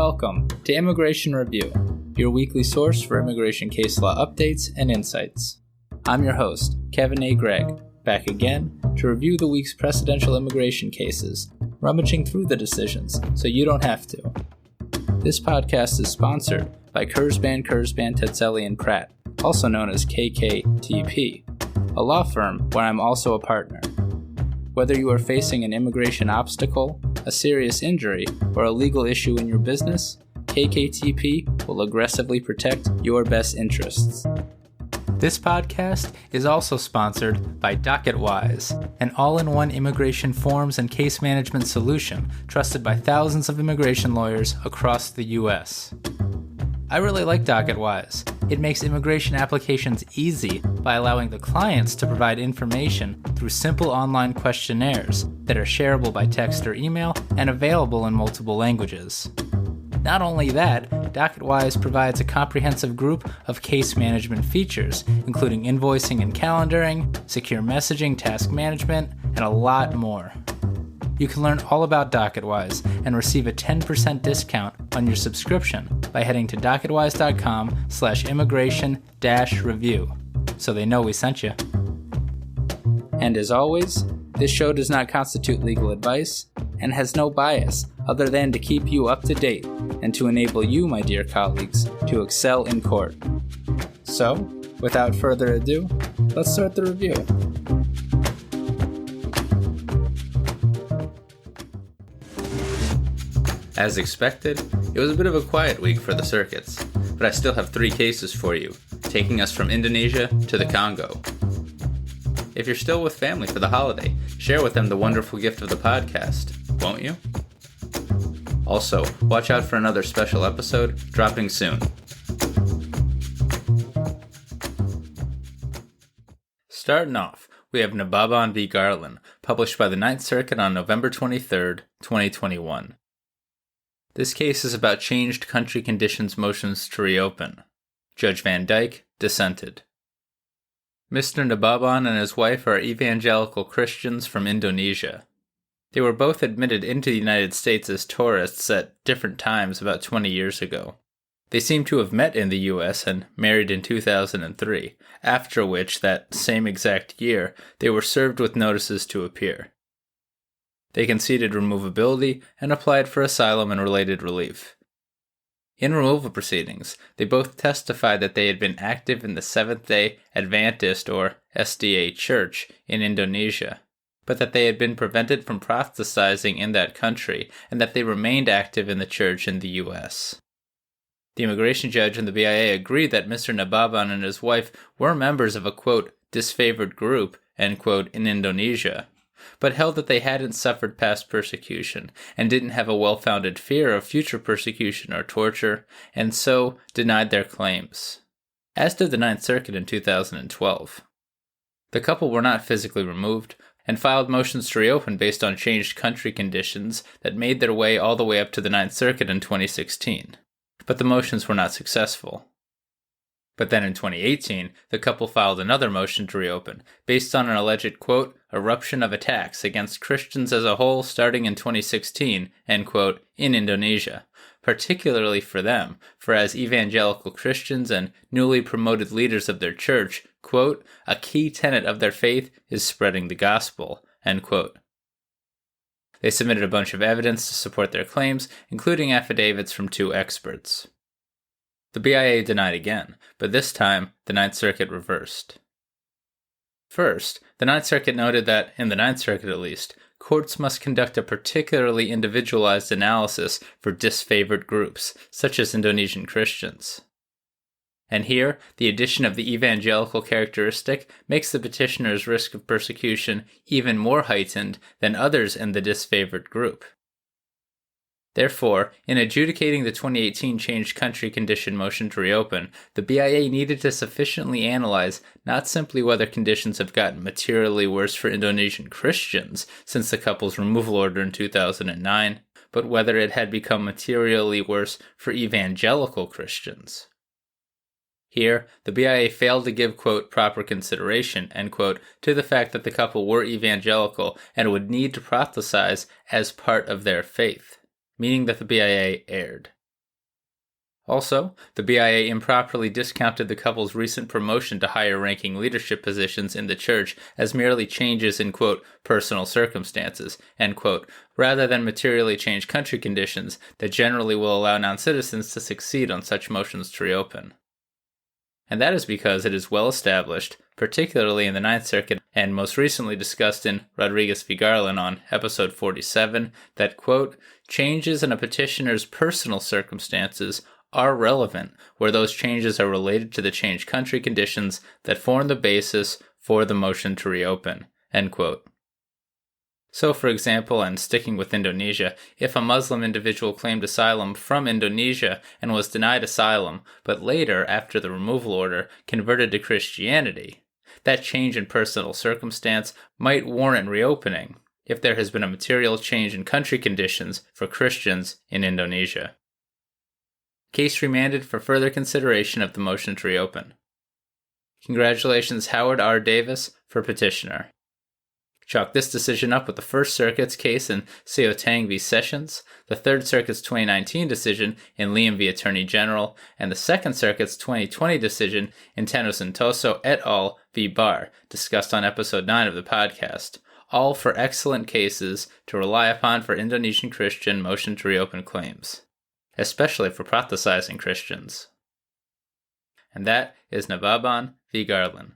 Welcome to Immigration Review, your weekly source for immigration case law updates and insights. I'm your host, Kevin A. Gregg, back again to review the week's precedential immigration cases, rummaging through the decisions so you don't have to. This podcast is sponsored by Kurzban, Tetzeli, and Pratt, also known as KKTP, a law firm where I'm also a partner. Whether you are facing an immigration obstacle, a serious injury, or a legal issue in your business, KKTP will aggressively protect your best interests. This podcast is also sponsored by DocketWise, an all-in-one immigration forms and case management solution trusted by thousands of immigration lawyers across the U.S. I really like DocketWise. It makes immigration applications easy by allowing the clients to provide information through simple online questionnaires that are shareable by text or email and available in multiple languages. Not only that, DocketWise provides a comprehensive group of case management features, including invoicing and calendaring, secure messaging, task management, and a lot more. You can learn all about DocketWise and receive a 10% discount on your subscription by heading to docketwise.com/immigration-review, so they know we sent you. And as always, this show does not constitute legal advice and has no bias other than to keep you up to date and to enable you, my dear colleagues, to excel in court. So, without further ado, let's start the review. As expected, it was a bit of a quiet week for the circuits, but I still have 3 cases for you, taking us from Indonesia to the Congo. If you're still with family for the holiday, share with them the wonderful gift of the podcast, won't you? Also, watch out for another special episode dropping soon. Starting off, we have Nababan v. Garland, published by the Ninth Circuit on November 23, 2021. This case is about changed country conditions motions to reopen. Judge Van Dyke dissented. Mr. Nababan and his wife are evangelical Christians from Indonesia. They were both admitted into the United States as tourists at different times about 20 years ago. They seem to have met in the U.S. and married in 2003, after which, that same exact year, they were served with notices to appear. They conceded removability and applied for asylum and related relief. In removal proceedings, they both testified that they had been active in the Seventh-day Adventist or SDA Church in Indonesia, but that they had been prevented from proselytizing in that country and that they remained active in the church in the U.S. The immigration judge and the BIA agreed that Mr. Nababan and his wife were members of a, quote, disfavored group, end quote, in Indonesia, but held that they hadn't suffered past persecution and didn't have a well-founded fear of future persecution or torture, and so denied their claims, as did the Ninth Circuit in 2012. The couple were not physically removed and filed motions to reopen based on changed country conditions that made their way all the way up to the Ninth Circuit in 2016, but the motions were not successful. But then in 2018, the couple filed another motion to reopen, based on an alleged, quote, eruption of attacks against Christians as a whole starting in 2016, end quote, in Indonesia, particularly for them, for as evangelical Christians and newly promoted leaders of their church, quote, a key tenet of their faith is spreading the gospel, end quote. They submitted a bunch of evidence to support their claims, including affidavits from 2 experts. The BIA denied again, but this time, the Ninth Circuit reversed. First, the Ninth Circuit noted that, in the Ninth Circuit at least, courts must conduct a particularly individualized analysis for disfavored groups, such as Indonesian Christians. And here, the addition of the evangelical characteristic makes the petitioner's risk of persecution even more heightened than others in the disfavored group. Therefore, in adjudicating the 2018 changed country condition motion to reopen, the BIA needed to sufficiently analyze not simply whether conditions have gotten materially worse for Indonesian Christians since the couple's removal order in 2009, but whether it had become materially worse for evangelical Christians. Here, the BIA failed to give, quote, proper consideration, end quote, to the fact that the couple were evangelical and would need to proselytize as part of their faith, meaning that the BIA erred. Also, the BIA improperly discounted the couple's recent promotion to higher-ranking leadership positions in the church as merely changes in, quote, personal circumstances, end quote, rather than materially changed country conditions that generally will allow non-citizens to succeed on such motions to reopen. And that is because it is well established, particularly in the Ninth Circuit and most recently discussed in Rodriguez v. Garland on episode 47, that, quote, changes in a petitioner's personal circumstances are relevant where those changes are related to the changed country conditions that form the basis for the motion to reopen, end quote. So, for example, and sticking with Indonesia, if a Muslim individual claimed asylum from Indonesia and was denied asylum, but later, after the removal order, converted to Christianity, that change in personal circumstance might warrant reopening if there has been a material change in country conditions for Christians in Indonesia. Case remanded for further consideration of the motion to reopen. Congratulations, Howard R. Davis, for petitioner. Chalk this decision up with the First Circuit's case in Seo Tang v. Sessions, the Third Circuit's 2019 decision in Liam v. Attorney General, and the Second Circuit's 2020 decision in Tano Santoso et al. V. Barr, discussed on episode 9 of the podcast, all for excellent cases to rely upon for Indonesian Christian motion to reopen claims, especially for proselytizing Christians. And that is Nababan v. Garland.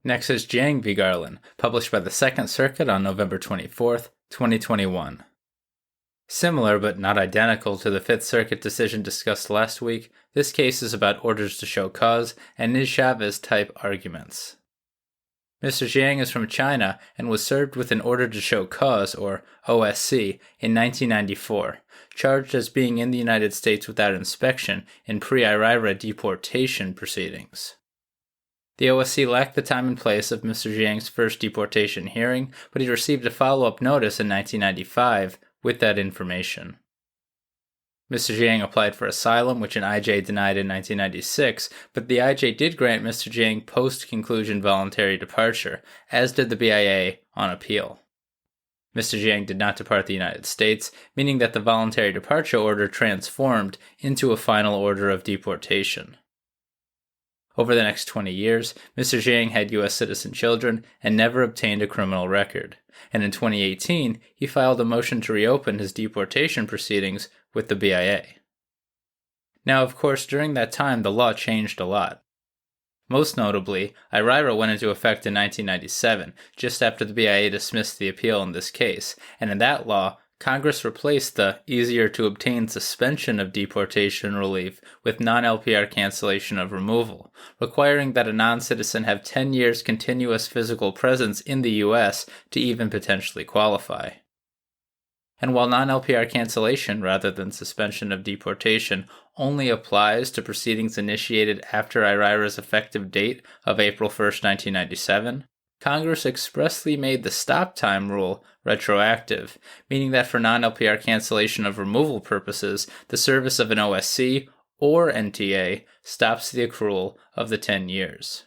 Next is Jiang v. Garland, published by the Second Circuit on November 24th, 2021. Similar but not identical to the Fifth Circuit decision discussed last week, this case is about orders to show cause and Niz-Chavez type arguments. Mr. Jiang is from China and was served with an order to show cause, or OSC, in 1994, charged as being in the United States without inspection in pre-Pereira deportation proceedings. The OSC lacked the time and place of Mr. Jiang's first deportation hearing, but he received a follow-up notice in 1995 with that information. Mr. Jiang applied for asylum, which an IJ denied in 1996, but the IJ did grant Mr. Jiang post-conclusion voluntary departure, as did the BIA on appeal. Mr. Jiang did not depart the United States, meaning that the voluntary departure order transformed into a final order of deportation. Over the next 20 years, Mr. Jiang had U.S. citizen children and never obtained a criminal record, and in 2018, he filed a motion to reopen his deportation proceedings with the BIA. Now, of course, during that time, the law changed a lot. Most notably, IRIRA went into effect in 1997, just after the BIA dismissed the appeal in this case, and in that law, Congress replaced the easier-to-obtain suspension of deportation relief with non-LPR cancellation of removal, requiring that a non-citizen have 10 years continuous physical presence in the U.S. to even potentially qualify. And while non-LPR cancellation, rather than suspension of deportation, only applies to proceedings initiated after IRIRA's effective date of April 1, 1997, Congress expressly made the stop time rule retroactive, meaning that for non-LPR cancellation of removal purposes, the service of an OSC or NTA stops the accrual of the 10 years.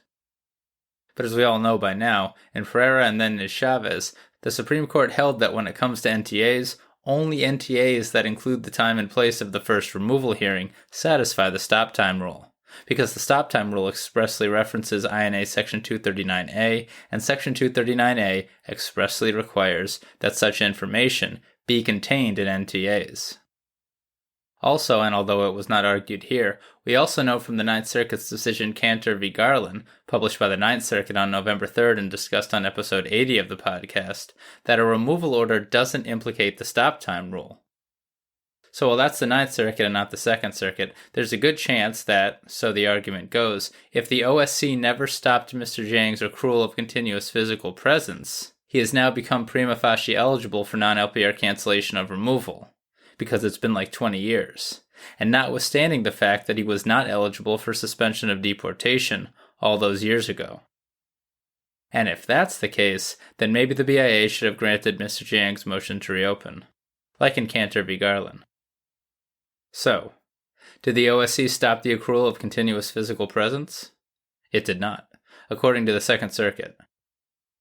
But as we all know by now, in Pereira and then Niz-Chavez, the Supreme Court held that when it comes to NTAs, only NTAs that include the time and place of the first removal hearing satisfy the stop time rule, because the stop time rule expressly references INA Section 239A, and Section 239A expressly requires that such information be contained in NTAs. Also, and although it was not argued here, we also know from the Ninth Circuit's decision Cantor v. Garland, published by the Ninth Circuit on November 3rd and discussed on episode 80 of the podcast, that a removal order doesn't implicate the stop time rule. So while that's the Ninth Circuit and not the Second Circuit, there's a good chance that, so the argument goes, if the OSC never stopped Mr. Jiang's accrual of continuous physical presence, he has now become prima facie eligible for non-LPR cancellation of removal, because it's been like 20 years, and notwithstanding the fact that he was not eligible for suspension of deportation all those years ago. And if that's the case, then maybe the BIA should have granted Mr. Jiang's motion to reopen, like in Cantor v. Garland. So, did the OSC stop the accrual of continuous physical presence? It did not, according to the Second Circuit.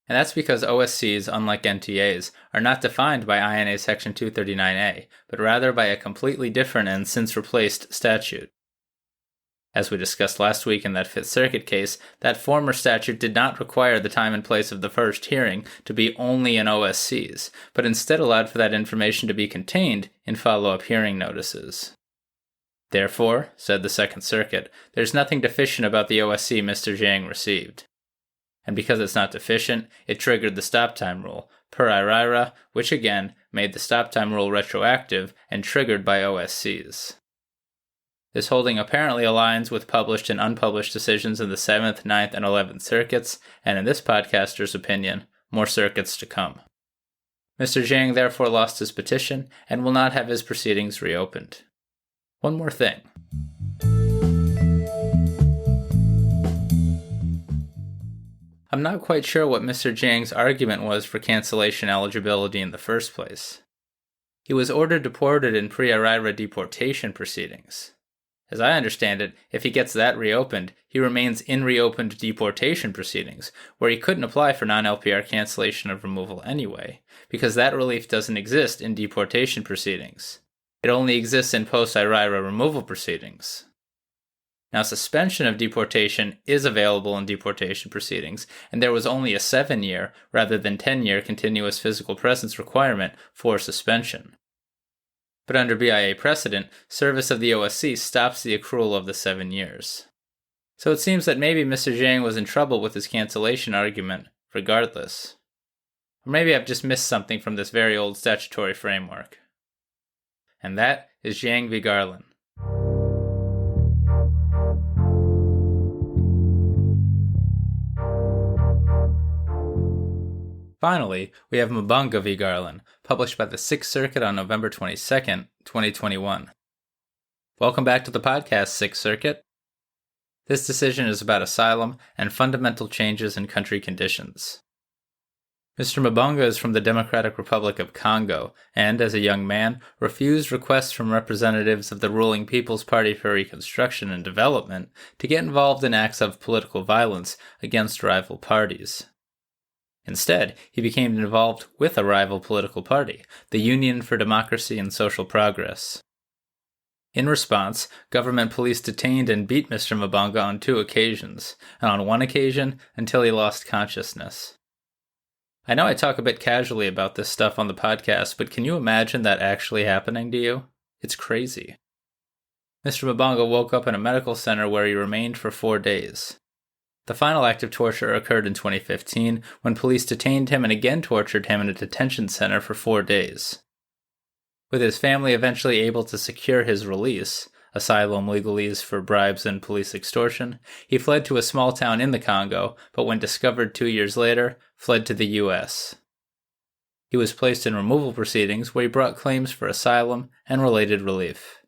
And that's because OSCs, unlike NTAs, are not defined by INA Section 239A, but rather by a completely different and since replaced statute. As we discussed last week in that Fifth Circuit case, that former statute did not require the time and place of the first hearing to be only in OSCs, but instead allowed for that information to be contained in follow-up hearing notices. Therefore, said the Second Circuit, there's nothing deficient about the OSC Mr. Jiang received. And because it's not deficient, it triggered the stop time rule, Pereira, which again made the stop time rule retroactive and triggered by OSCs. This holding apparently aligns with published and unpublished decisions in the 7th, 9th, and 11th circuits, and in this podcaster's opinion, more circuits to come. Mr. Jiang therefore lost his petition and will not have his proceedings reopened. One more thing. I'm not quite sure what Mr. Jiang's argument was for cancellation eligibility in the first place. He was ordered deported in Pereira deportation proceedings. As I understand it, if he gets that reopened, he remains in reopened deportation proceedings, where he couldn't apply for non-LPR cancellation of removal anyway, because that relief doesn't exist in deportation proceedings. It only exists in post-IRIRA removal proceedings. Now, suspension of deportation is available in deportation proceedings, and there was only a 7-year rather than 10-year continuous physical presence requirement for suspension. But under BIA precedent, service of the OSC stops the accrual of the 7 years. So it seems that maybe Mr. Jiang was in trouble with his cancellation argument, regardless. Or maybe I've just missed something from this very old statutory framework. And that is Jiang v. Garland. Finally, we have Mbonga v. Garland, published by the Sixth Circuit on November 22nd, 2021. Welcome back to the podcast, Sixth Circuit. This decision is about asylum and fundamental changes in country conditions. Mr. Mbonga is from the Democratic Republic of Congo, and, as a young man, refused requests from representatives of the ruling People's Party for Reconstruction and Development to get involved in acts of political violence against rival parties. Instead, he became involved with a rival political party, the Union for Democracy and Social Progress. In response, government police detained and beat Mr. Mbonga on 2 occasions, and on one occasion until he lost consciousness. I know I talk a bit casually about this stuff on the podcast, but can you imagine that actually happening to you? It's crazy. Mr. Mbonga woke up in a medical center where he remained for 4 days. The final act of torture occurred in 2015 when police detained him and again tortured him in a detention center for 4 days. With his family eventually able to secure his release, asylum, legalese for bribes and police extortion, he fled to a small town in the Congo, but when discovered 2 years later, fled to the U.S. He was placed in removal proceedings where he brought claims for asylum and related relief.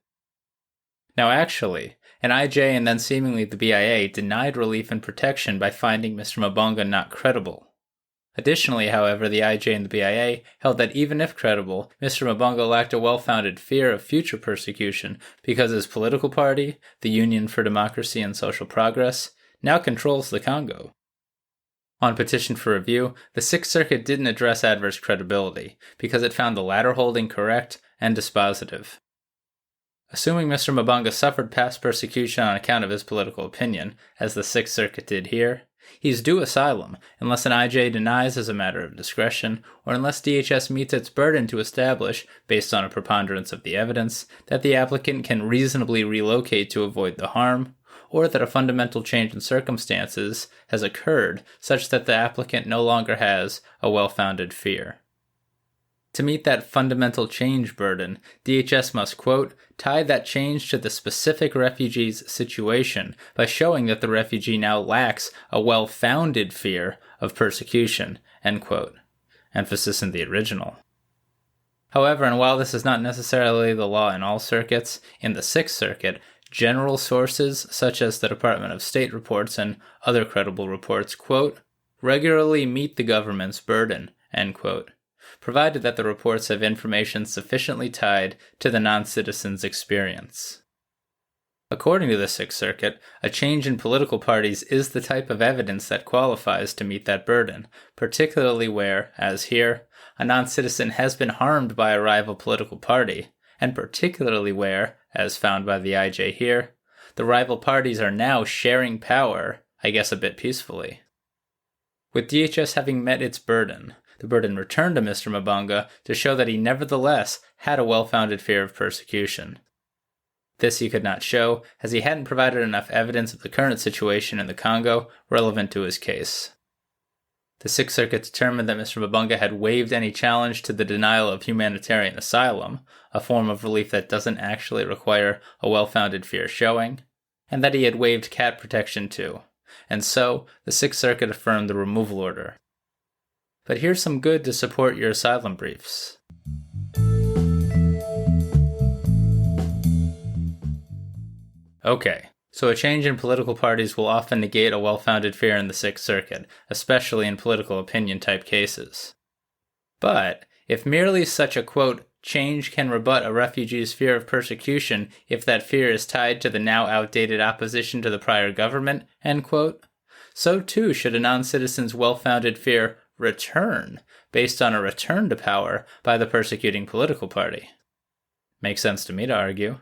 Now actually, an IJ and then seemingly the BIA denied relief and protection by finding Mr. Mbonga not credible. Additionally, however, the IJ and the BIA held that even if credible, Mr. Mbonga lacked a well-founded fear of future persecution because his political party, the Union for Democracy and Social Progress, now controls the Congo. On petition for review, the Sixth Circuit didn't address adverse credibility because it found the latter holding correct and dispositive. Assuming Mr. Mbonga suffered past persecution on account of his political opinion, as the Sixth Circuit did here, he's due asylum unless an IJ denies as a matter of discretion, or unless DHS meets its burden to establish, based on a preponderance of the evidence, that the applicant can reasonably relocate to avoid the harm, or that a fundamental change in circumstances has occurred such that the applicant no longer has a well-founded fear. To meet that fundamental change burden, DHS must, quote, tie that change to the specific refugee's situation by showing that the refugee now lacks a well-founded fear of persecution, end quote. Emphasis in the original. However, and while this is not necessarily the law in all circuits, in the Sixth Circuit, general sources, such as the Department of State reports and other credible reports, quote, regularly meet the government's burden, end quote, provided that the reports have information sufficiently tied to the non-citizen's experience. According to the Sixth Circuit, a change in political parties is the type of evidence that qualifies to meet that burden, particularly where, as here, a non-citizen has been harmed by a rival political party, and particularly where, as found by the IJ here, the rival parties are now sharing power, I guess a bit peacefully. With DHS having met its burden, the burden returned to Mr. Mbonga to show that he nevertheless had a well-founded fear of persecution. This he could not show, as he hadn't provided enough evidence of the current situation in the Congo relevant to his case. The Sixth Circuit determined that Mr. Mbonga had waived any challenge to the denial of humanitarian asylum, a form of relief that doesn't actually require a well-founded fear showing, and that he had waived cat protection too, and so the Sixth Circuit affirmed the removal order. But here's some good to support your asylum briefs. Okay, so a change in political parties will often negate a well-founded fear in the Sixth Circuit, especially in political opinion-type cases. But if merely such a, quote, change can rebut a refugee's fear of persecution if that fear is tied to the now outdated opposition to the prior government, end quote, so too should a non-citizen's well-founded fear return based on a return to power by the persecuting political party. Makes sense to me to argue.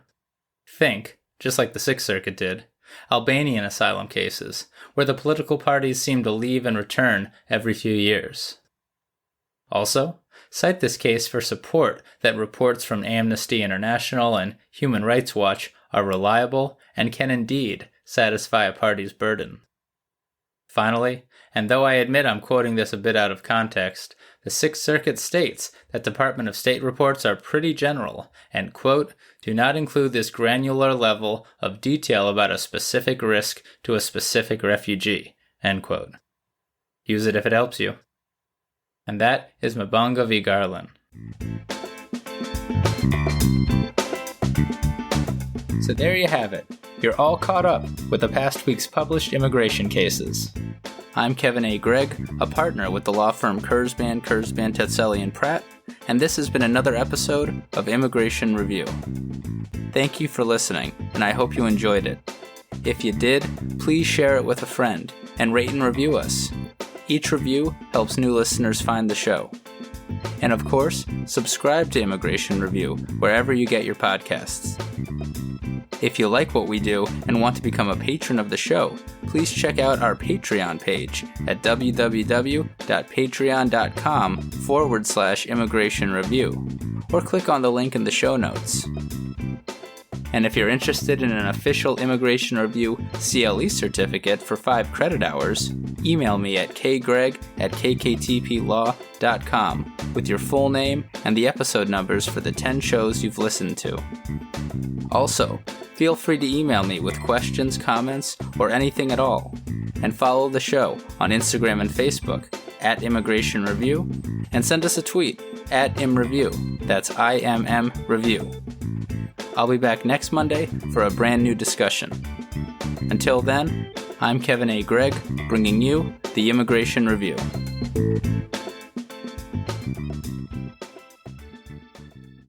Think, just like the Sixth Circuit did, Albanian asylum cases, where the political parties seem to leave and return every few years. Also, cite this case for support that reports from Amnesty International and Human Rights Watch are reliable and can indeed satisfy a party's burden. Finally, and though I admit I'm quoting this a bit out of context, the Sixth Circuit states that Department of State reports are pretty general and, quote, do not include this granular level of detail about a specific risk to a specific refugee, end quote. Use it if it helps you. And that is Mbonga v. Garland. So there you have it. You're all caught up with the past week's published immigration cases. I'm Kevin A. Gregg, a partner with the law firm Kurzban, Tetzeli, and Pratt, and this has been another episode of Immigration Review. Thank you for listening, and I hope you enjoyed it. If you did, please share it with a friend, and rate and review us. Each review helps new listeners find the show. And of course, subscribe to Immigration Review wherever you get your podcasts. If you like what we do and want to become a patron of the show, please check out our Patreon page at www.patreon.com/Immigration Review, or click on the link in the show notes. And if you're interested in an official Immigration Review CLE certificate for 5 credit hours, email me at kgreg@kktplaw.com with your full name and the episode numbers for the 10 shows you've listened to. Also, feel free to email me with questions, comments, or anything at all. And follow the show on Instagram and Facebook at Immigration Review, and send us a tweet at ImReview. That's IMM Review. I'll be back next Monday for a brand new discussion. Until then, I'm Kevin A. Gregg, bringing you the Immigration Review.